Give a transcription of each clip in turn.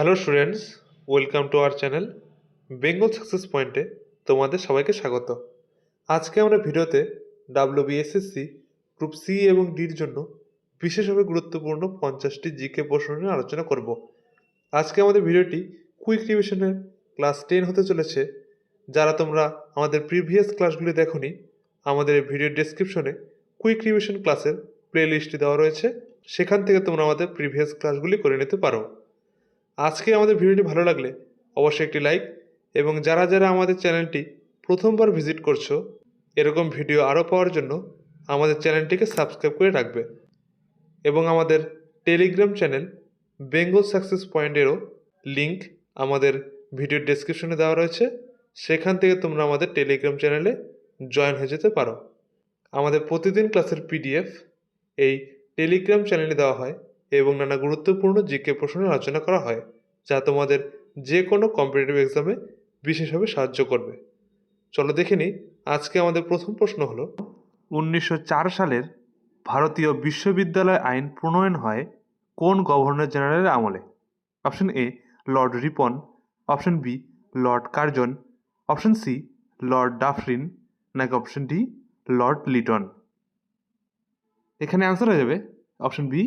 Hello students, welcome to our channel Bengal success পয়েন্টে তোমাদের সবাইকে স্বাগত। আজকে আমরা ভিডিওতে ডাব্লিউবিএসএসসি গ্রুপ সি এবং ডির জন্য বিশেষভাবে গুরুত্বপূর্ণ 50টি জিকে প্রশ্ন নিয়ে আলোচনা করব। আজকে আমাদের ভিডিওটি কুইক রিভিশনের ক্লাস 10 হতে চলেছে। যারা তোমরা আমাদের প্রিভিয়াস ক্লাসগুলি দেখোনি, আমাদের এই ভিডিওর ডেসক্রিপশনে কুইক রিভিশন ক্লাসের প্লে লিস্টটি দেওয়া রয়েছে, সেখান থেকে তোমরা আমাদের প্রিভিয়াস ক্লাসগুলি করে নিতে পারো। আজকে আমাদের ভিডিওটি ভালো লাগলে অবশ্যই একটি লাইক, এবং যারা যারা আমাদের চ্যানেলটি প্রথমবার ভিজিট করছো, এরকম ভিডিও আরও পাওয়ার জন্য আমাদের চ্যানেলটিকে সাবস্ক্রাইব করে রাখবে। এবং আমাদের টেলিগ্রাম চ্যানেল বেঙ্গল সাকসেস পয়েন্টেরও লিংক আমাদের ভিডিওর ডেসক্রিপশনে দেওয়া রয়েছে, সেখান থেকে তোমরা আমাদের টেলিগ্রাম চ্যানেলে জয়েন হয়ে যেতে পারো। আমাদের প্রতিদিন ক্লাসের পিডিএফ এই টেলিগ্রাম চ্যানেলে দেওয়া হয় এবং নানা গুরুত্বপূর্ণ জিকে প্রশ্ন আলোচনা করা হয়, যা তোমাদের যে কোনো কম্পিটিটিভ এক্সামে বিশেষভাবে সাহায্য করবে। চলো দেখে নিই। আজকে আমাদের প্রথম প্রশ্ন হলো, 1904 সালের ভারতীয় বিশ্ববিদ্যালয় আইন প্রণয়ন হয় কোন গভর্নর জেনারেলের আমলে? Option A Lord Ripon, option B Lord Curzon, option C Lord Dufferin, নাকি অপশন ডি লর্ড লিটন? এখানে অ্যান্সার হয়ে যাবে অপশন বি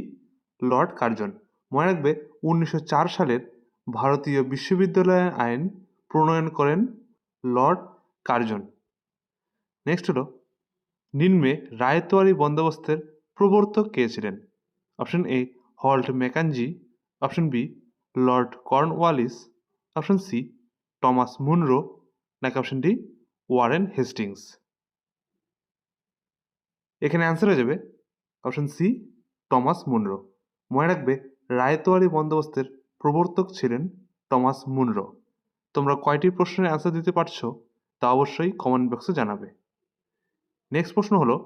লর্ড কার্জন। মনে রাখবে 1904 সালের ভারতীয় বিশ্ববিদ্যালয় আইন প্রণয়ন করেন লর্ড কার্জন। নেক্সট হলো, নিম্নে রায়তোয়ারি বন্দোবস্তের প্রবর্তক কে ছিলেন? Option A Holt Mackenzie, option B Lord Cornwallis, option C Thomas Munro, নাকি অপশন ডি ওয়ারেন হেস্টিংস? এখানে অ্যান্সার হয়ে যাবে অপশন সি টমাস মুনরো। মনে রাখবে রায়তোয়ারি বন্দোবস্তের প্রবর্তক ছিলেন টমাস মুনরো। তোমরা কয়টি প্রশ্নের অ্যান্সার দিতে পারছো তা অবশ্যই কমেন্ট বক্সে জানাবে। নেক্সট প্রশ্ন হলো,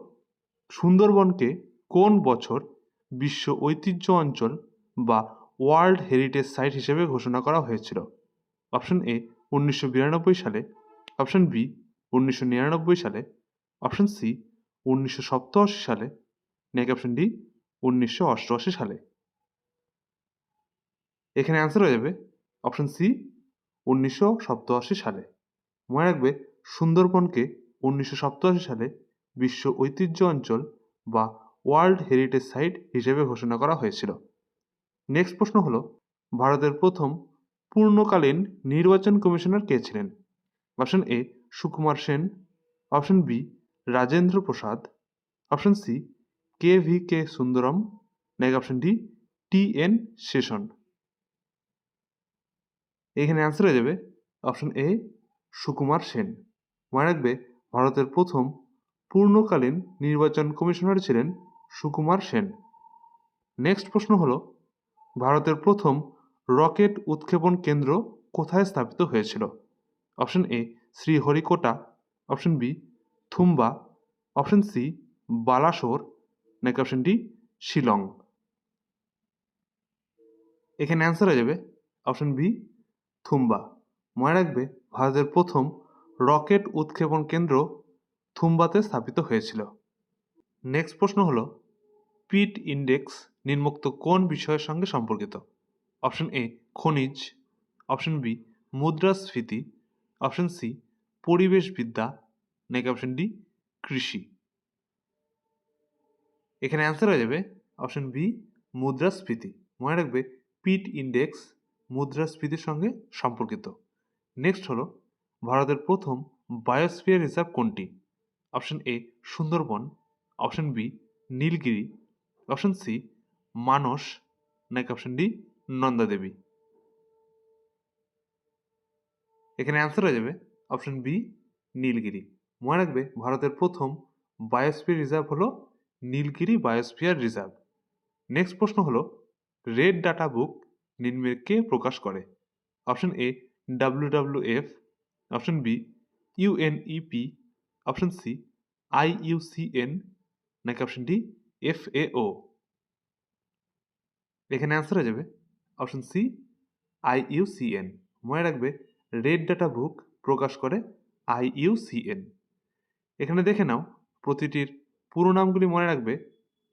সুন্দরবনকে কোন বছর বিশ্ব ঐতিহ্য অঞ্চল বা ওয়ার্ল্ড হেরিটেজ সাইট হিসেবে ঘোষণা করা হয়েছিল? অপশন এ 1992 সালে, অপশন বি 1999 সালে, অপশন সি 1987 সালে, নাকি অপশন ডি 1988 সালে? এখানে অ্যান্সার হয়ে যাবে অপশন সি 1987 সালে। মনে রাখবে সুন্দরবনকে 1987 সালে বিশ্ব ঐতিহ্য অঞ্চল বা ওয়ার্ল্ড হেরিটেজ সাইট হিসেবে ঘোষণা করা হয়েছিল। নেক্সট প্রশ্ন হলো, ভারতের প্রথম পূর্ণকালীন নির্বাচন কমিশনার কে ছিলেন? Option A Sukumar Sen, option B Rajendra Prasad, option C K Sundaram, নাকি অপশন ডি টি.এন. শেষন? এখানে অ্যান্সার হয়ে যাবে অপশন এ সুকুমার সেন। মনে রাখবে ভারতের প্রথম পূর্ণকালীন নির্বাচন কমিশনার ছিলেন সুকুমার সেন। নেক্সট প্রশ্ন হলো, ভারতের প্রথম রকেট উৎক্ষেপণ কেন্দ্র কোথায় স্থাপিত হয়েছিল? Option A Sriharikota, option B Thumba, option C Balasore, নাকি অপশন ডি শিলং? এখানে অ্যান্সার হয়ে যাবে অপশন বি থুম্বা। মনে রাখবে ভারতের প্রথম রকেট উৎক্ষেপণ কেন্দ্র থুম্বাতে স্থাপিত হয়েছিল। নেক্সট প্রশ্ন হলো, পিট ইন্ডেক্স নিম্নোক্ত কোন বিষয়ের সঙ্গে সম্পর্কিত? অপশন এ খনিজ, অপশন বি মুদ্রাস্ফীতি, অপশন সি পরিবেশবিদ্যা, নাকি অপশন ডি কৃষি? এখানে অ্যান্সার হয়ে যাবে অপশন বি মুদ্রাস্ফীতি। মনে রাখবে পিট ইন্ডেক্স মুদ্রাস্ফীতির সঙ্গে সম্পর্কিত। নেক্সট হলো, ভারতের প্রথম বায়োস্ফিয়ার রিজার্ভ কোনটি? Option A Sundarban, option B Nilgiri, option C Manas, নাকি অপশন ডি নন্দাদেবী? এখানে অ্যান্সার হয়ে যাবে অপশন বি নীলগিরি। মনে রাখবে ভারতের প্রথম বায়োস্ফিয়ার রিজার্ভ হলো নীলগিরি বায়োস্ফিয়ার রিজার্ভ। নেক্সট প্রশ্ন হলো, রেড ডাটা বুক নিম্নের কে প্রকাশ করে? Option A WWF, option B UNEP, option C IUCN, নাকি অপশন ডি FAO? এখানে অ্যান্সার হয়ে যাবে অপশন সি IUCN। মনে রাখবে রেড ডাটা বুক প্রকাশ করে IUCN। এখানে দেখে নাও প্রতিটির পুরো নামগুলি মনে রাখবে।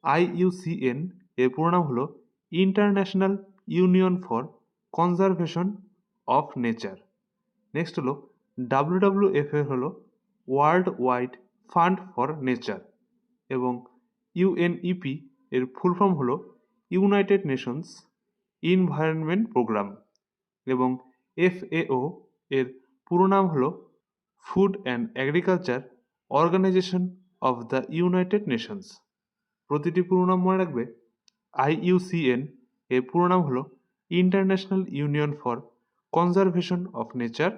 IUCN এর পুরো নাম হলো international union for conservation of nature. Next হলো WWF এর হলো world wide fund for nature, এবং UNEP এর ফুল ফর্ম হলো ইউনাইটেড নেশনস এনভায়রনমেন্ট প্রোগ্রাম, এবং FAO এর পুরো নাম হলো food and agriculture organisation of the United Nations. প্রতিটি পুরো নাম মনে রাখবে। IUCN এর পুরো নাম হলো international union for conservation of nature.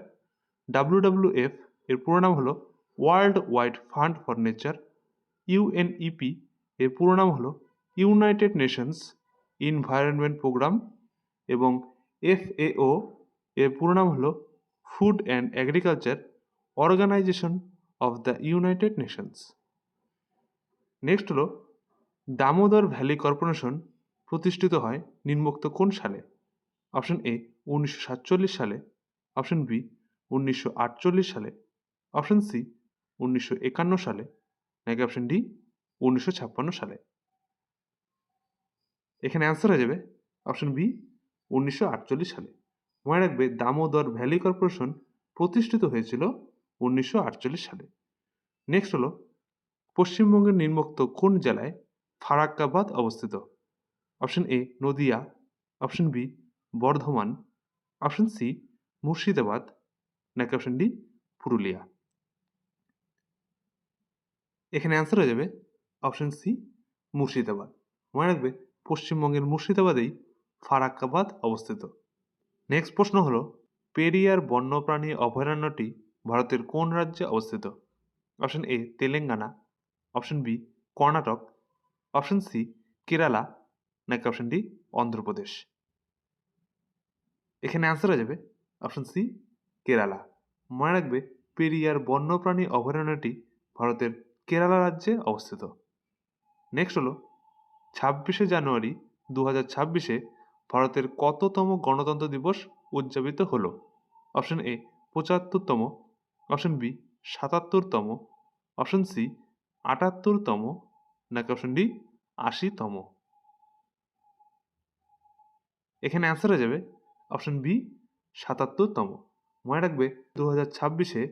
WWF এর পুরো নাম হলো world wide fund for nature. UNEP এর পুরো নাম হলো ইউনাইটেড নেশনস এনভায়রনমেন্ট প্রোগ্রাম, এবং FAO এর পুরো নাম হলো food and agriculture organisation of the United Nations. Next হলো দামোদর ভ্যালি কর্পোরেশন প্রতিষ্ঠিত হয় নিম্নোক্ত কোন সালে? অপশন এ 1947 সালে, অপশন বি 1948 সালে, অপশন সি 1951 সালে, নাকি অপশন ডি 1956 সালে। এখানে অ্যান্সার হয়ে যাবে অপশন বি 1948 সালে। মনে রাখবে দামোদর ভ্যালি কর্পোরেশন প্রতিষ্ঠিত হয়েছিল 1948 সালে। নেক্সট হলো পশ্চিমবঙ্গের নিম্নোক্ত কোন জেলায় ফারাক্কাবাদ অবস্থিত? Option A Nadia, option B Bardhaman, option C Murshidabad, নাকি অপশন ডি পুরুলিয়া। এখানে অ্যান্সার হয়ে যাবে অপশন সি মুর্শিদাবাদ। মনে রাখবে পশ্চিমবঙ্গের মুর্শিদাবাদেই ফারাক্কাবাদ অবস্থিত। নেক্সট প্রশ্ন হলো পেরিয়ার বন্যপ্রাণী অভয়ারণ্যটি ভারতের কোন রাজ্যে অবস্থিত? Option A Telangana, option B Karnataka, option C Kerala, নাকি অপশন ডি অন্ধ্রপ্রদেশ। এখানে অ্যান্সার হয়ে যাবে অপশন সি কেরালা। মনে রাখবে পেরিয়ার বন্যপ্রাণী অভয়ারণ্যটি ভারতের কেরালা রাজ্যে অবস্থিত। নেক্সট হলো 26শে জানুয়ারি 2026-এ ভারতের কততম গণতন্ত্র দিবস উদযাপিত হলো? অপশন এ 75তম, অপশন বি 77তম, অপশন সি 78তম, নাকি অপশন ডি 80তম। এখানে অ্যান্সার হয়ে যাবে অপশন বি 77তম। মনে রাখবে 2026-এ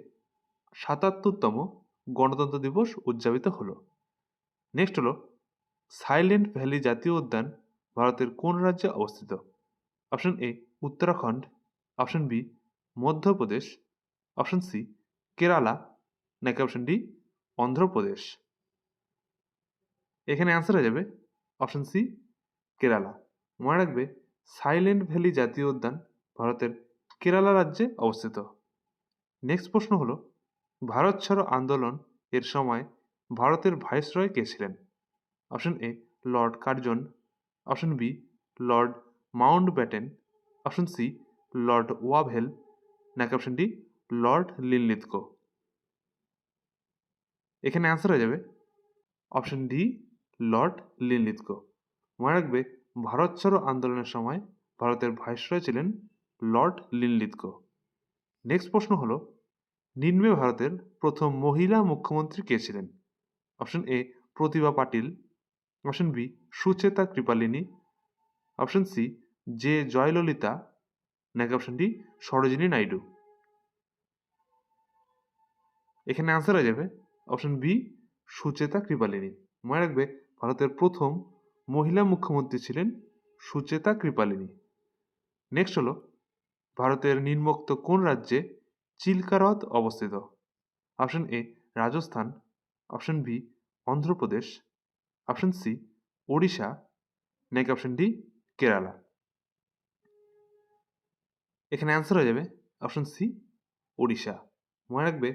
77তম গণতন্ত্র দিবস উদযাপিত হলো। নেক্সট হলো সাইলেন্ট ভ্যালি জাতীয় উদ্যান ভারতের কোন রাজ্যে অবস্থিত? Option A Uttarakhand, option B Madhya Pradesh, option C Kerala, নাকি অপশন ডি অন্ধ্রপ্রদেশ। এখানে অ্যান্সার হয়ে যাবে অপশন সি কেরালা। মনে রাখবে সাইলেন্ট ভ্যালি জাতীয় উদ্যান ভারতের কেরালা রাজ্যে অবস্থিত। নেক্সট প্রশ্ন হলো ভারত ছাড়ো আন্দোলন এর সময় ভারতের ভাইসরয় কে ছিলেন? Option A Lord Curzon, option B Lord Mountbatten, option C Lord Wavell, নাকি অপশন ডি লর্ড লিনলিথগো। এখানে অ্যান্সার হয়ে যাবে অপশন ডি লর্ড লিনলিথগো। মনে রাখবে ভারত ছাড়ো আন্দোলনের সময় ভারতের ভাইসরয় ছিলেন লর্ড লিনলিথগো। নেক্সট প্রশ্ন হলো নিম্নে ভারতের প্রথম মহিলা মুখ্যমন্ত্রী কে ছিলেন? Option A Pratibha Patil, option B Sucheta Kripalani, option C J Jayalalithaa, নাকি অপশন ডি সরোজিনী নাইডু। এখানে অ্যান্সার হয়ে যাবে অপশন বি সুচেতা কৃপালিনী। মনে রাখবে ভারতের প্রথম মহিলা মুখ্যমন্ত্রী ছিলেন সুচেতা কৃপালিনী। নেক্সট হলো ভারতের নিম্নোক্ত কোন রাজ্যে চিল্কা হ্রদ অবস্থিত? Option A Rajasthan, option B Andhra Pradesh, option C Odisha, নাকি অপশন ডি কেরালা। এখানে অ্যান্সার হয়ে যাবে অপশন সি ওড়িশা। মনে রাখবে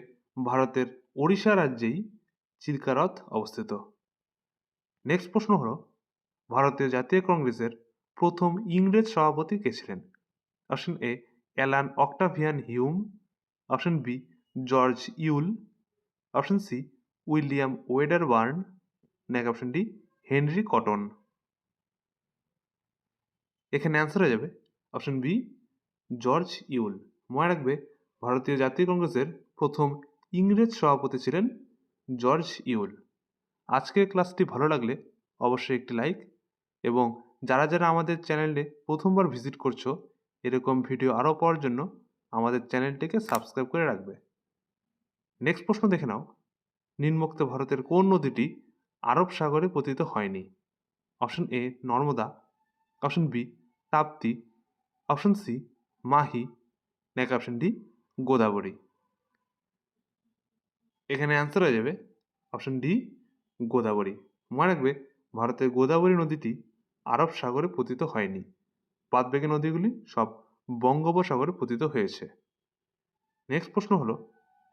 ভারতের ওড়িশা রাজ্যেই চিল্কা হ্রদ অবস্থিত। নেক্সট প্রশ্ন হলো ভারতীয় জাতীয় কংগ্রেসের প্রথম ইংরেজ সভাপতি কে ছিলেন? Option A Allan Octavian Hume, option B George Yule, option C William Wedderburn, নাকি অপশন ডি হেনরি কটন। এখানে অ্যান্সার হয়ে যাবে অপশন বি জর্জ ইউল। মনে রাখবে ভারতীয় জাতীয় কংগ্রেসের প্রথম ইংরেজ সভাপতি ছিলেন জর্জ ইউল। আজকের ক্লাসটি ভালো লাগলে অবশ্যই একটি লাইক, এবং যারা যারা আমাদের চ্যানেলে প্রথমবার ভিজিট করছো এরকম ভিডিও আরও পাওয়ার জন্য আমাদের চ্যানেলটিকে সাবস্ক্রাইব করে রাখবে। নেক্সট প্রশ্ন দেখে নাও, নিম্নোক্ত ভারতের কোন নদীটি আরব সাগরে পতিত হয়নি? Option A Narmada, option B Tapti, option C Mahi, নাকি অপশন ডি গোদাবরী। এখানে অ্যান্সার হয়ে যাবে অপশন ডি গোদাবরী। মনে রাখবে ভারতের গোদাবরী নদীটি আরব সাগরে পতিত হয়নি, বাদবাকি নদীগুলি সব বঙ্গোপসাগরে পতিত হয়েছে। নেক্সট প্রশ্ন হলো,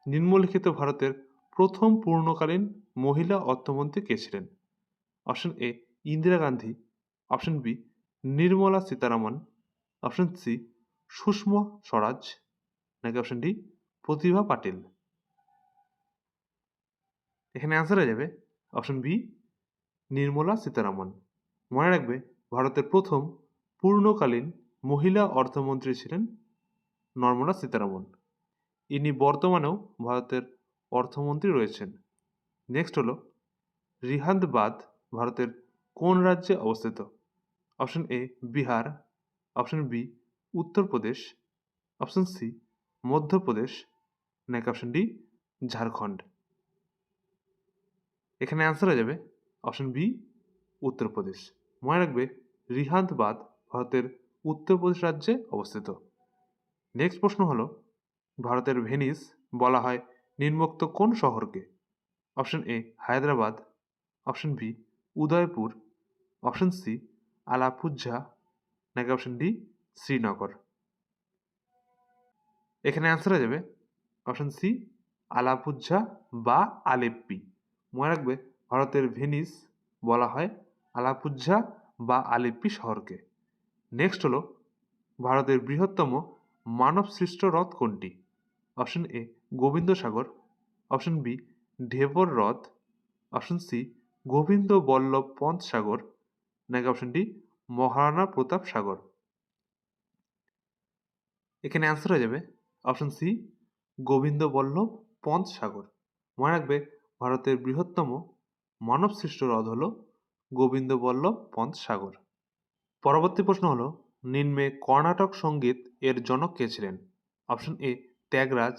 নিম্নলিখিত ভারতের প্রথম পূর্ণকালীন মহিলা অর্থমন্ত্রী কে ছিলেন? Option A Indira Gandhi, option B Nirmala Sitharaman, option C Sushma Swaraj, নাকি অপশন ডি প্রতিভা পাটিল। এখানে অ্যান্সার হয়ে যাবে অপশন বি নির্মলা সীতারামন। মনে রাখবে ভারতের প্রথম পূর্ণকালীন মহিলা অর্থমন্ত্রী ছিলেন নির্মলা সীতারামন। ইনি বর্তমানেও ভারতের অর্থমন্ত্রী রয়েছেন। নেক্সট হলো, রিহান্দাবাদ ভারতের কোন রাজ্যে অবস্থিত? Option A Bihar, option B Uttar Pradesh, option C Madhya Pradesh, নাকি অপশন ডি ঝাড়খণ্ড। এখানে অ্যান্সার হয়ে যাবে অপশন বি উত্তরপ্রদেশ। মনে রাখবে রিহান্দাবাদ ভারতের উত্তরপ্রদেশ রাজ্যে অবস্থিত। নেক্সট প্রশ্ন হলো, ভারতের ভেনিস বলা হয় নিম্নোক্ত কোন শহরকে? Option A Hyderabad, option B Udaipur, option C Alappuzha, নাকি অপশন ডি শ্রীনগর। এখানে অ্যান্সার হয়ে যাবে অপশন সি আলাপুঝা বা আলেপ্পি। মনে রাখবে ভারতের ভেনিস বলা হয় আলাপুঝা বা আলেপ্পি শহরকে। নেক্সট হলো, ভারতের বৃহত্তম মানব সৃষ্ট হ্রদ কোনটি? অপশন এ গোবিন্দসাগর, অপশন বি ঢেবর হ্রদ, অপশন সি গোবিন্দ বল্লভ পন্ত সাগর, নাকি অপশন ডি মহারাণা প্রতাপ সাগর। এখানে অ্যান্সার হয়ে যাবে অপশন সি গোবিন্দ বল্লভ পন্ত সাগর। মনে রাখবে ভারতের বৃহত্তম মানব সৃষ্ট হ্রদ হল গোবিন্দ বল্লভ পন্ত সাগর। পরবর্তী প্রশ্ন হলো, নিম্নে কর্ণাটক সঙ্গীত এর জনক কে ছিলেন? Option A Tyagaraja,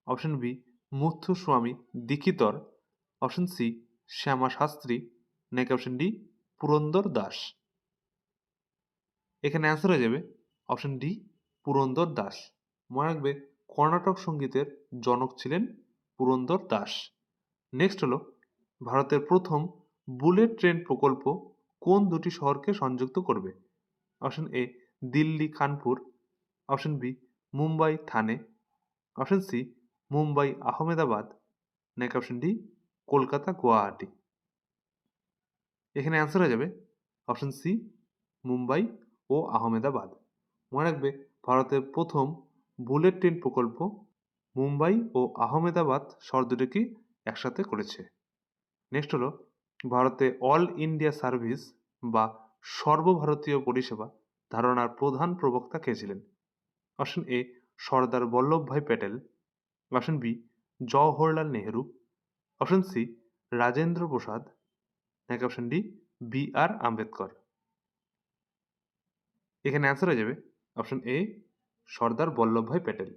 option B Muthuswami Dikshitar, option C Shyama Shastri, নাকি অপশন ডি পুরন্দর দাস। এখানে অ্যান্সার হয়ে যাবে অপশন ডি পুরন্দর দাস। মনে রাখবে কর্ণাটক সঙ্গীতের জনক ছিলেন পুরন্দর দাস। নেক্সট হলো, ভারতের প্রথম বুলেট ট্রেন প্রকল্প কোন দুটি শহরকে সংযুক্ত করবে? Option A Delhi Kanpur, option B Mumbai Thane, option C Mumbai Ahmedabad, নাকি অপশন ডি কলকাতা গুয়াহাটি। এখানে অ্যান্সার হয়ে যাবে অপশন সি মুম্বাই ও আহমেদাবাদ। মনে রাখবে ভারতের প্রথম বুলেট ট্রেন প্রকল্প মুম্বাই ও আহমেদাবাদ শহর দুটিকে একসাথে করেছে। নেক্সট হলো, ভারতে অল ইন্ডিয়া সার্ভিস বা সর্বভারতীয় পরিষেবা ধারণার প্রধান প্রবক্তা কে ছিলেন? Option A Sardar Vallabhbhai Patel, option B Jawaharlal Nehru, option C Rajendra Prasad, নাকি option D B R Ambedkar. এখানে অ্যান্সার হয়ে যাবে অপশন এ সর্দার বল্লভভাই প্যাটেল।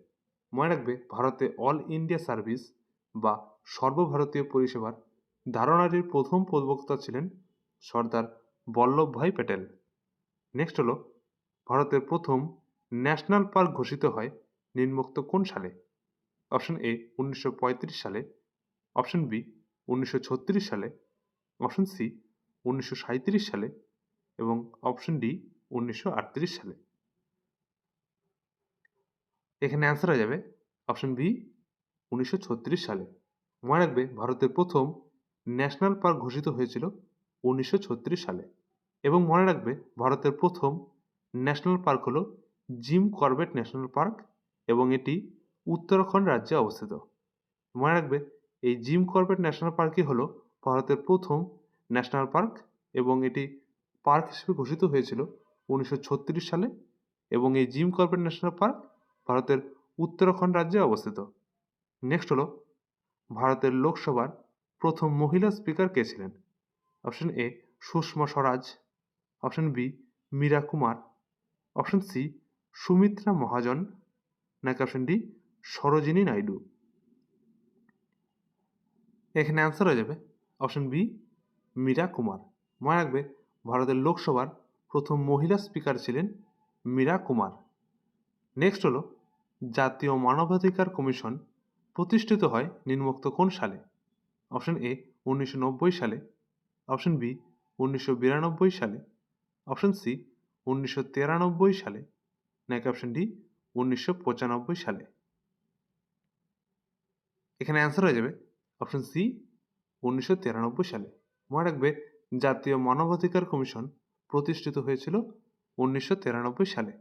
মনে রাখবে ভারতে অল ইন্ডিয়া সার্ভিস বা সর্বভারতীয় পরিষেবার ধারণাটির প্রথম প্রবক্তা ছিলেন সর্দার বল্লভভাই প্যাটেল। নেক্সট হলো, ভারতের প্রথম ন্যাশনাল পার্ক ঘোষিত হয় নিম্নোক্ত কোন সালে? অপশন এ 1935 সালে, অপশন বি 1936 সালে, অপশন সি 1937 সালে এবং অপশন ডি 1938 সালে। এখানে অ্যান্সার হয়ে যাবে অপশন বি 1936 সালে। মনে রাখবে ভারতের প্রথম ন্যাশনাল পার্ক ঘোষিত হয়েছিল 1936 সালে। এবং মনে রাখবে ভারতের প্রথম ন্যাশনাল পার্ক হলো জিম করবেট ন্যাশনাল পার্ক এবং এটি উত্তরাখণ্ড রাজ্যে অবস্থিত। মনে রাখবে এই জিম করবেট ন্যাশনাল পার্কই হলো ভারতের প্রথম ন্যাশনাল পার্ক এবং এটি পার্ক হিসেবে ঘোষিত হয়েছিল 1936 সালে এবং এই জিম করবেট ন্যাশনাল পার্ক ভারতের উত্তরাখণ্ড রাজ্যে অবস্থিত। নেক্সট হলো, ভারতের লোকসভার প্রথম মহিলা স্পিকার কে ছিলেন? Option A Sushma Swaraj, option B Meira Kumar, option C Sumitra Mahajan, নাকি অপশন ডি সরোজিনী নাইডু? এখানে অ্যান্সার হয়ে যাবে অপশন বি মীরা কুমার। মনে রাখবে ভারতের লোকসভার প্রথম মহিলা স্পিকার ছিলেন মীরা কুমার। নেক্সট হলো জাতীয় মানবাধিকার কমিশন প্রতিষ্ঠিত হয় নিম্নোক্ত কোন সালে? অপশন এ 1990 সালে, অপশন বি 1992 সালে, অপশন সি 1993 সালে, নাকি অপশন ডি 1995 সালে? এখানে অ্যান্সার হয়ে যাবে অপশন সি 1993 সালে। মনে রাখবে জাতীয় মানবাধিকার কমিশন প্রতিষ্ঠিত হয়েছিল 1993 সালে।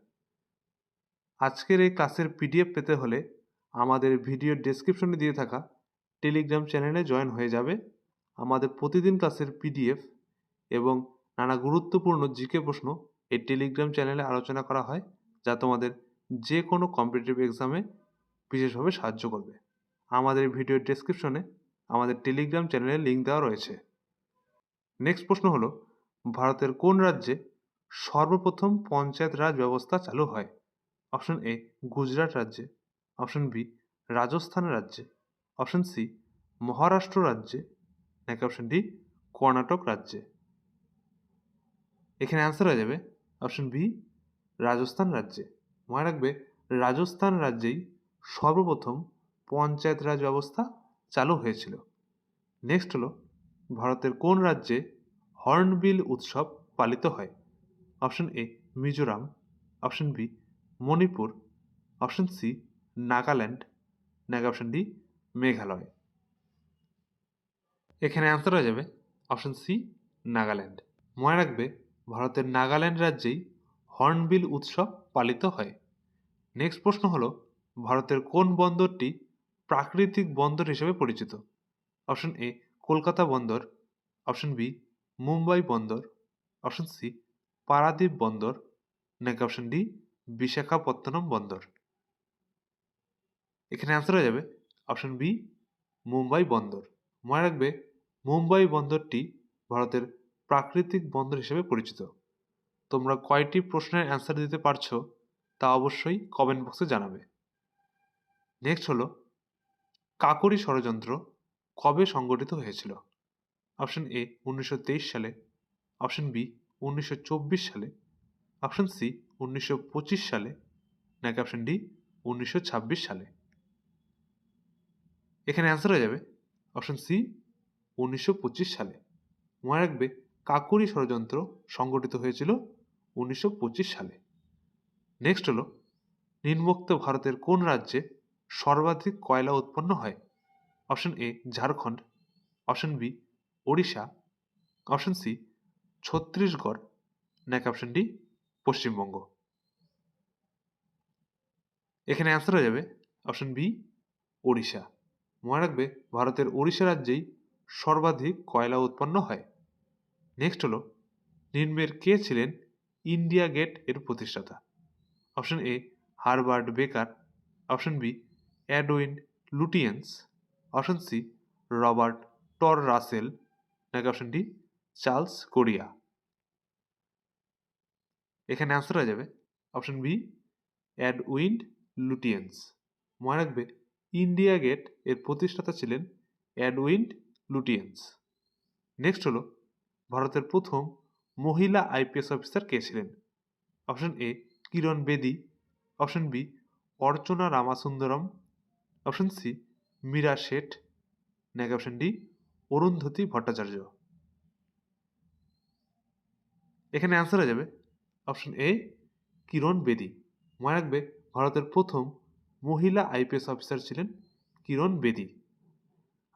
আজকের এই ক্লাসের পিডিএফ পেতে হলে আমাদের ভিডিও ডেসক্রিপশনে দিয়ে থাকা টেলিগ্রাম চ্যানেলে জয়েন হয়ে যাবে। আমাদের প্রতিদিন ক্লাসের পিডিএফ এবং নানা গুরুত্বপূর্ণ জিকে প্রশ্ন এই টেলিগ্রাম চ্যানেলে আলোচনা করা হয়, যা তোমাদের যে কোনো কম্পিটিটিভ এক্সামে বিশেষভাবে সাহায্য করবে। আমাদের ভিডিও ডেসক্রিপশনে আমাদের টেলিগ্রাম চ্যানেলের লিঙ্ক দেওয়া রয়েছে। নেক্সট প্রশ্ন হলো ভারতের কোন রাজ্যে সর্বপ্রথম পঞ্চায়েত রাজ ব্যবস্থা চালু হয়? অপশন এ গুজরাট রাজ্যে, অপশন বি রাজস্থান রাজ্যে, অপশন সি মহারাষ্ট্র রাজ্যে, নাকি অপশন ডি কর্ণাটক রাজ্যে? এখানে অ্যান্সার হয়ে যাবে অপশন বি রাজস্থান রাজ্যে। মনে রাখবে রাজস্থান রাজ্যেই সর্বপ্রথম পঞ্চায়েত রাজ ব্যবস্থা চালু হয়েছিল। নেক্সট হলো ভারতের কোন রাজ্যে হর্নবিল উৎসব পালিত হয়? Option A Mizoram, option B Manipur, option C Nagaland, নাকি অপশন ডি মেঘালয়? এখানে অ্যান্সার হয়ে যাবে অপশন সি নাগাল্যান্ড। মনে রাখবে ভারতের নাগাল্যান্ড রাজ্যেই হর্নবিল উৎসব পালিত হয়। নেক্সট প্রশ্ন হলো ভারতের কোন বন্দরটি প্রাকৃতিক বন্দর হিসেবে পরিচিত? অপশন এ কলকাতা বন্দর, অপশন বি মুম্বাই বন্দর, অপশন সি পারাদ্বীপ বন্দর, নাকি অপশন ডি বিশাখাপত্তনম বন্দর? এখানে অ্যান্সার হয়ে যাবে অপশন বি মুম্বাই বন্দর। মনে রাখবে মুম্বাই বন্দরটি ভারতের প্রাকৃতিক বন্দর হিসেবে পরিচিত। তোমরা কয়টি প্রশ্নের অ্যান্সার দিতে পারছো তা অবশ্যই কমেন্ট বক্সে জানাবে। নেক্সট হলো কাকোরি ষড়যন্ত্র কবে সংগঠিত হয়েছিল? অপশন এ 1923 সালে, অপশন বি 1924 সালে, অপশন সি 1925 সালে, নাকি অপশন ডি 1926 সালে? এখানে অ্যান্সার হয়ে যাবে অপশন সি 1925 সালে। মনে রাখবে কাকোরি ষড়যন্ত্র সংগঠিত হয়েছিল 1925 সালে। নেক্সট হলো নিম্নোক্ত ভারতের কোন রাজ্যে সর্বাধিক কয়লা উৎপন্ন হয়? Option A Jharkhand, option B Odisha, option C Chhattisgarh, নাকি অপশন ডি পশ্চিমবঙ্গ? এখানে অ্যান্সার হয়ে যাবে অপশন বি ওড়িশা। মনে রাখবে ভারতের ওড়িশা রাজ্যেই সর্বাধিক কয়লা উৎপন্ন হয়। নেক্সট হলো নিম্নের কে ছিলেন ইন্ডিয়া গেট এর প্রতিষ্ঠাতা? Option A Herbert Baker, option B Edwin Lutyens, option C Robert Tor Russell, নাকি অপশন ডি চার্লস কোরিয়া? এখানে অ্যান্সার হয়ে যাবে অপশন বি এডউইন লুটিয়েন্স। মনে রাখবে ইন্ডিয়া গেট এর প্রতিষ্ঠাতা ছিলেন এডউইন লুটিয়েন্স। নেক্সট হলো ভারতের প্রথম মহিলা আইপিএস অফিসার কে ছিলেন? অপশন এ কিরণ বেদি, অপশন বি অর্চনা রামাসুন্দরম, অপশন সি মীরা শেঠ, নাকি অপশন ডি অরুন্ধতী ভট্টাচার্য? এখানে অ্যান্সার হয়ে যাবে অপশন এ কিরণ বেদি। মনে রাখবে ভারতের প্রথম মহিলা আইপিএস অফিসার ছিলেন কিরণ বেদি।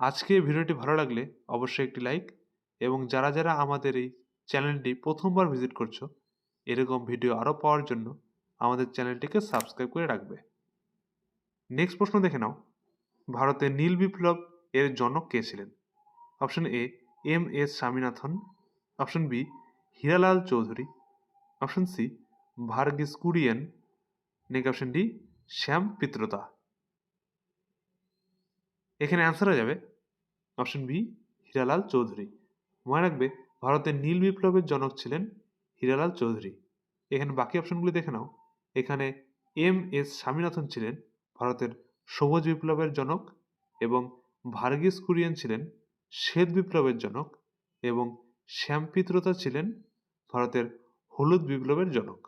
আজকে ভিডিওটি ভালো লাগলে অবশ্যই একটি লাইক, এবং যারা যারা আমাদের এই চ্যানেলটি প্রথমবার ভিজিট করছো এরকম ভিডিও আরও পাওয়ার জন্য আমাদের চ্যানেলটিকে সাবস্ক্রাইব করে রাখবে। নেক্সট প্রশ্ন দেখে নাও ভারতের নীল বিপ্লব এর জনক কে ছিলেন? Option A M S Swaminathan, option B Hiralal Chaudhuri, option C Verghese Kurien, নাকি অপশন ডি শ্যাম পিত্রতা? এখানে অ্যান্সার হয়ে যাবে অপশন বি হীরালাল চৌধুরী। মনে রাখবে ভারতের নীল বিপ্লবের জনক ছিলেন হীরালাল চৌধুরী। এখানে বাকি অপশনগুলি দেখে নাও এখানে এম.এস. স্বামীনাথন ছিলেন ভারতের সবুজ বিপ্লবের জনক এবং ভার্গিস কুরিয়েন ছিলেন শ্বেত বিপ্লবের জনক এবং শ্যামপিত্রতা ছিলেন ভারতের হলুদ বিপ্লবের জনক।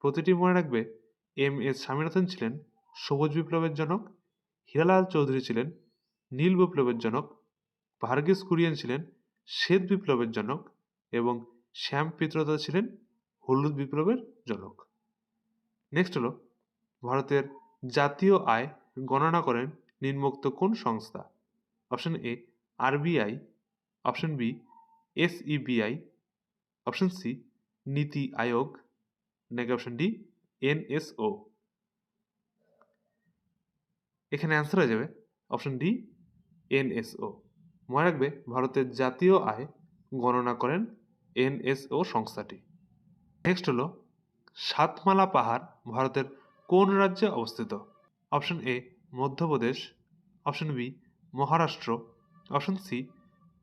প্রতিটি মনে রাখবে, এম.এস. স্বামীনাথন ছিলেন সবুজ বিপ্লবের জনক, হীরালাল চৌধুরী ছিলেন নীল বিপ্লবের জনক, ভার্গিস কুরিয়েন ছিলেন শ্বেত বিপ্লবের জনক এবং শ্যামপিত্রতা ছিলেন হলুদ বিপ্লবের জনক। নেক্সট হলো, ভারতের জাতীয় আয় গণনা করেন নিম্নোক্ত কোন সংস্থা? Option A RBI, option B SEBI, option C NITI Aayog, নাকি অপশন ডি এনএসও। এখানে অ্যান্সার হয়ে যাবে অপশন ডি এনএসও। মনে রাখবে, ভারতের জাতীয় আয় গণনা করেন এনএসও সংস্থাটি। নেক্সট হলো, সাতমালা পাহাড় ভারতের কোন রাজ্যে অবস্থিত? Option A Madhya Pradesh, option B Maharashtra, option C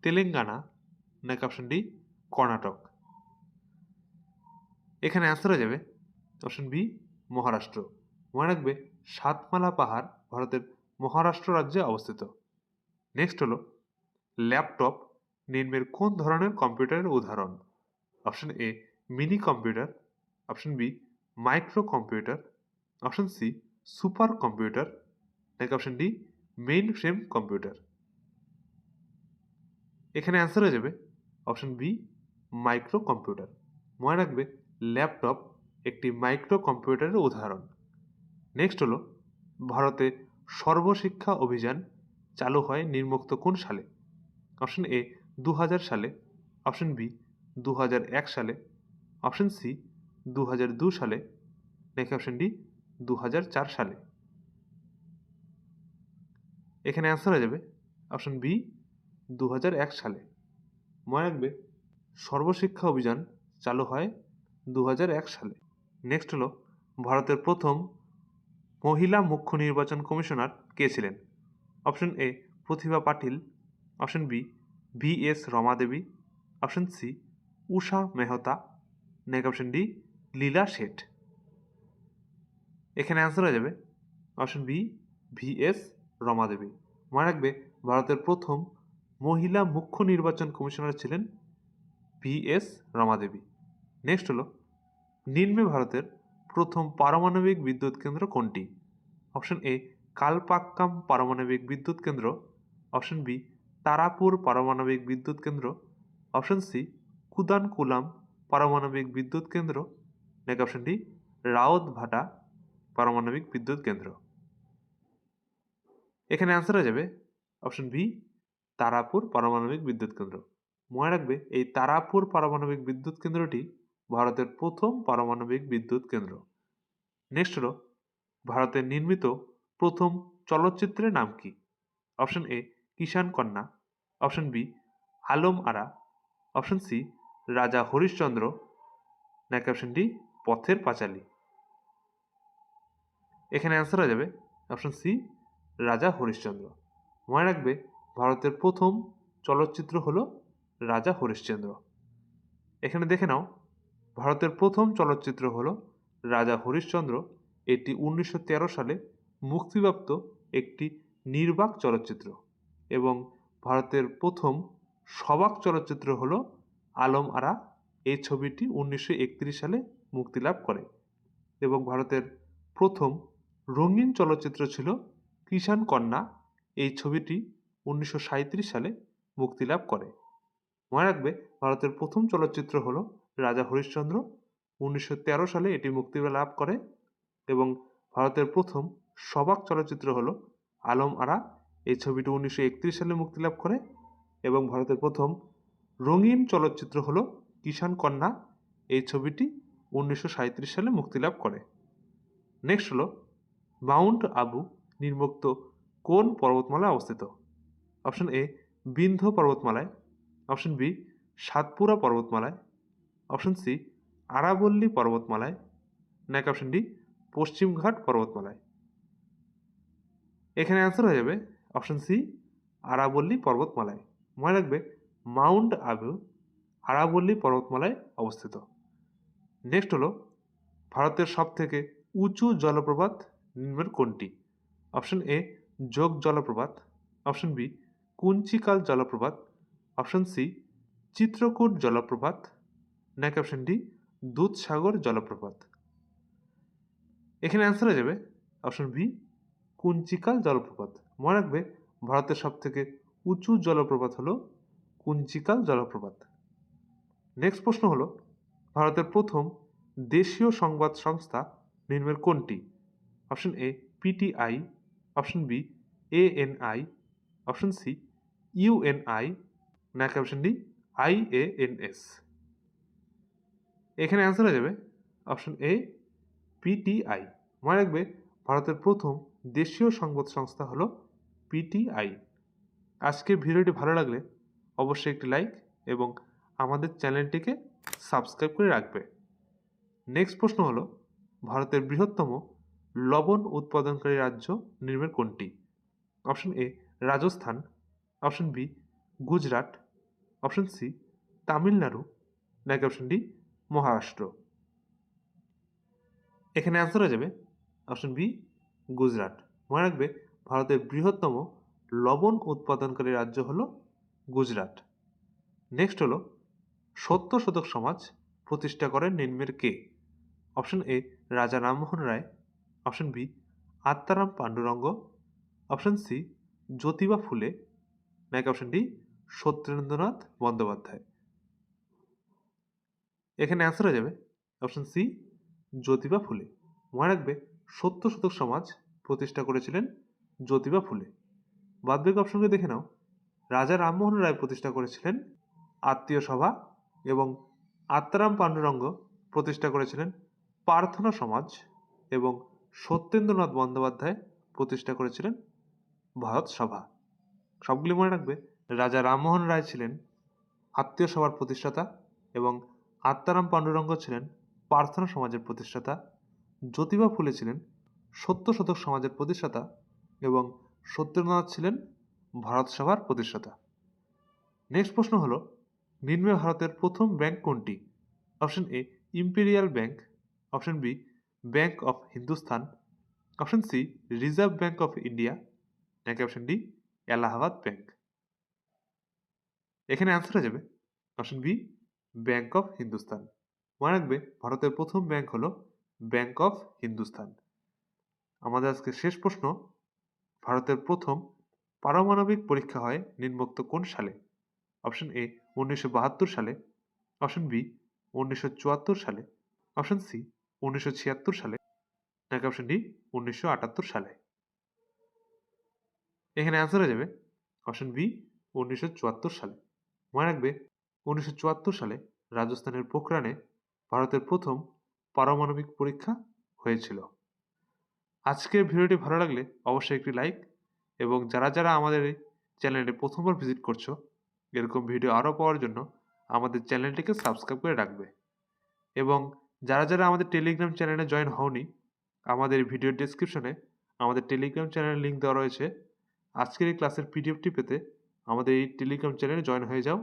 Telangana, নাকি অপশন ডি কর্ণাটক। এখানে অ্যান্সার হয়ে যাবে অপশন বি মহারাষ্ট্র। মনে রাখবে, সাতমালা পাহাড় ভারতের মহারাষ্ট্র রাজ্যে অবস্থিত। নেক্সট হলো, ল্যাপটপ নিম্নের কোন ধরনের কম্পিউটারের উদাহরণ? Option A mini computer, option B micro computer, option C super computer, নাকি option D mainframe computer. এখানে অ্যান্সার হয়ে যাবে অপশন বি মাইক্রো কম্পিউটার। মনে রাখবে, ল্যাপটপ একটি মাইক্রো কম্পিউটারের উদাহরণ। নেক্সট হলো, ভারতে সর্বশিক্ষা অভিযান চালু হয় নিম্নোক্ত কোন সালে? অপশন এ 2000 সালে, অপশন বি 2001 সালে, অপশন সি 2002 সালে, নাকি অপশন ডি 2004 সালে। এখানে অ্যান্সার হয়ে যাবে অপশন বি 2001 সালে। মনে রাখবে, সর্বশিক্ষা অভিযান চালু হয় 2001 সালে। নেক্সট হলো, ভারতের প্রথম মহিলা মুখ্য নির্বাচন কমিশনার কে ছিলেন? Option A Pratibha Patil, option B V S. Rama Devi, option C Usha Mehta, নাকি অপশন ডি লীলা শেঠ। এখানে অ্যান্সার হয়ে যাবে অপশন বি ভি.এস. রমা দেবী। মনে রাখবে, ভারতের প্রথম মহিলা মুখ্য নির্বাচন কমিশনার ছিলেন ভি.এস. রমা দেবী। নেক্সট হলো, নিম্নে ভারতের প্রথম পারমাণবিক বিদ্যুৎ কেন্দ্র কোনটি? অপশন এ কালপাক্কাম পারমাণবিক বিদ্যুৎ কেন্দ্র, অপশন বি তারাপুর পারমাণবিক বিদ্যুৎ কেন্দ্র, অপশন সি কুদানকুলাম পারমাণবিক বিদ্যুৎ কেন্দ্র, নাকি অপশন ডি রাওতভাটা পারমাণবিক বিদ্যুৎ কেন্দ্র। এখানে অ্যান্সার হয়ে যাবে অপশন বি তারাপুর পারমাণবিক বিদ্যুৎ কেন্দ্র। মনে রাখবে, এই তারাপুর পারমাণবিক বিদ্যুৎ কেন্দ্রটি ভারতের প্রথম পারমাণবিক বিদ্যুৎ কেন্দ্র। নেক্সট হলো, ভারতে নির্মিত প্রথম চলচ্চিত্রের নাম কি? অপশন এ কিষান কন্যা, অপশন বি আলম আরা, অপশন সি রাজা হরিশ্চন্দ্র, নাকি অপশন ডি পথের পাঁচালী। এখানে অ্যান্সার হয়ে যাবে অপশন সি রাজা হরিশ্চন্দ্র। মনে রাখবে, ভারতের প্রথম চলচ্চিত্র হলো রাজা হরিশ্চন্দ্র। এখানে দেখে নাও, ভারতের প্রথম চলচ্চিত্র হলো রাজা হরিশ্চন্দ্র। এটি 1913 সালে মুক্তিপ্রাপ্ত একটি নির্বাক চলচ্চিত্র এবং ভারতের প্রথম সবাক চলচ্চিত্র হলো আলম আরা। এই ছবিটি 1931 সালে মুক্তিলাভ করে এবং ভারতের প্রথম রঙিন চলচ্চিত্র ছিল কিষান কন্যা। এই ছবিটি 1937 সালে মুক্তিলাভ করে। মনে রাখবে, ভারতের প্রথম চলচ্চিত্র হলো রাজা হরিশ্চন্দ্র, 1913 সালে এটি মুক্তি লাভ করে এবং ভারতের প্রথম সবাক চলচ্চিত্র হলো আলম আরা। এই ছবিটি 1931 সালে মুক্তিলাভ করে এবং ভারতের প্রথম রঙিন চলচ্চিত্র হলো কিষান কন্যা। এই ছবিটি 1937 সালে মুক্তিলাভ করে। নেক্সট হলো, মাউন্ট আবু নিম্নোক্ত কোন পর্বতমালায় অবস্থিত? অপশন এ বিন্ধ্য পর্বতমালায়, অপশন বি সাতপুরা পর্বতমালায়, অপশন সি আরাবল্লী পর্বতমালায়, নাকি অপশন ডি পশ্চিমঘাট পর্বতমালায়। এখানে অ্যান্সার হয়ে যাবে অপশন সি আরাবল্লী পর্বতমালায়। মনে রাখবে, মাউন্ট আবু আরাবল্লী পর্বতমালায় অবস্থিত। নেক্সট হলো, ভারতের সবথেকে উঁচু জলপ্রপাত নিম্নের কোনটি? অপশন এ যোগ জলপ্রপাত, অপশন বি কুঞ্চিকাল জলপ্রপাত, অপশন সি চিত্রকূট জলপ্রপাত, নাকি অপশন ডি দুধসাগর জলপ্রপাত। এখানে অ্যান্সার হয়ে যাবে অপশন বি কুঞ্চিকাল জলপ্রপাত। মনে রাখবে ভারতের সবথেকে উঁচু জলপ্রপাত হলো কুঞ্চিকাল জলপ্রপাত। নেক্সট প্রশ্ন হলো ভারতের প্রথম দেশীয় সংবাদ সংস্থা নিম্নের কোনটি? Option A PTI, option B ANI, option C UNI, নাকি অপশন ডি আইএএনএস। এখানে অ্যান্সার হয়ে যাবে অপশন এ পিটিআই। মনে রাখবে ভারতের প্রথম দেশীয় সংবাদ সংস্থা হলো পিটিআই। আজকের ভিডিওটি ভালো লাগলে অবশ্যই একটি লাইক এবং আমাদের চ্যানেলটিকে সাবস্ক্রাইব করে রাখবে। নেক্সট প্রশ্ন হলো ভারতের বৃহত্তম লবণ উৎপাদনকারী রাজ্য নিম্নের কোনটি? Option A Rajasthan, option B Gujarat, option C Tamil Nadu, নাকি অপশন ডি মহারাষ্ট্র। এখানে অ্যান্সার হয়ে যাবে অপশন বি গুজরাট। মনে রাখবে ভারতের বৃহত্তম লবণ উৎপাদনকারী রাজ্য হলো গুজরাট। নেক্সট হলো সত্য শতক সমাজ প্রতিষ্ঠা করেন নিম্নের কে? Option A Raja Rammohan Roy, option B Atmaram Pandurang, option C Jyotiba Phule, নাকি অপশন ডি সত্যেন্দ্রনাথ বন্দ্যোপাধ্যায়। এখানে অ্যান্সার হয়ে যাবে অপশন সি জ্যোতিবা ফুলে। মনে রাখবে সত্য শতক সমাজ প্রতিষ্ঠা করেছিলেন জ্যোতিবা ফুলে। বাদবাকি অপশনকে দেখে নাও। রাজা রামমোহন রায় প্রতিষ্ঠা করেছিলেন আত্মীয় সভা এবং আত্মারাম পাণ্ডুরঙ্গ প্রতিষ্ঠা করেছিলেন প্রার্থনা সমাজ এবং সত্যেন্দ্রনাথ বন্দ্যোপাধ্যায় প্রতিষ্ঠা করেছিলেন ভারত সভা। সবগুলি মনে রাখবে। রাজা রামমোহন রায় ছিলেন আত্মীয় সভার প্রতিষ্ঠাতা এবং আত্মারাম পাণ্ডুরঙ্গ ছিলেন প্রার্থনা সমাজের প্রতিষ্ঠাতা, জ্যোতিবা ফুলে ছিলেন সত্য শতক সমাজের প্রতিষ্ঠাতা এবং সত্যেন্দ্রনাথ ছিলেন ভারত সভার প্রতিষ্ঠাতা। নেক্সট প্রশ্ন হলো নিম্নে ভারতের প্রথম ব্যাংক কোনটি? Option A imperial bank, option B bank of Hindustan, option C reserve bank of India, নাকি অপশন ডি এলাহাবাদ ব্যাংক। এখানে অ্যান্সার হয়ে যাবে option B bank of Hindustan. মনে রাখবে ভারতের প্রথম ব্যাংক হলো ব্যাংক অফ হিন্দুস্তান। আমাদের আজকে শেষ প্রশ্ন ভারতের প্রথম পারমাণবিক পরীক্ষা হয় নিম্নোক্ত কোন সালে? অপশন এ 1972 সালে, অপশন বি 1974 সালে, অপশন সি 1976 সালে, নাকি অপশন ডি 1978 সালে। এখানে অ্যান্সার হয়ে যাবে অপশন বি 1974 সালে। মনে রাখবে 1974 সালে রাজস্থানের পোখরানে ভারতের প্রথম পারমাণবিক পরীক্ষা হয়েছিল। আজকের ভিডিওটি ভালো লাগলে অবশ্যই একটি লাইক এবং যারা যারা আমাদের এই চ্যানেলে প্রথমবার ভিজিট করছো এরকম ভিডিও আরও পাওয়ার জন্য আমাদের চ্যানেলটিকে সাবস্ক্রাইব করে রাখবে। এবং যারা যারা আমাদের টেলিগ্রাম চ্যানেলে জয়েন হওনি আমাদের ভিডিও ডেসক্রিপশনে আমাদের টেলিগ্রাম চ্যানেলের লিঙ্ক দেওয়া রয়েছে। আজকের এই ক্লাসের পিডিএফটি পেতে আমাদের এই টেলিগ্রাম চ্যানেলে জয়েন হয়ে যাও।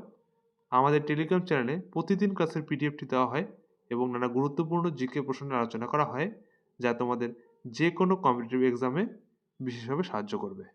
আমাদের টেলিগ্রাম চ্যানেলে প্রতিদিন ক্লাসের পিডিএফটি দেওয়া হয় এবং নানা গুরুত্বপূর্ণ জিকে প্রশ্ন নিয়ে আলোচনা করা হয় যা তোমাদের যে কোনো কম্পিটিটিভ এক্সামে বিশেষভাবে সাহায্য করবে।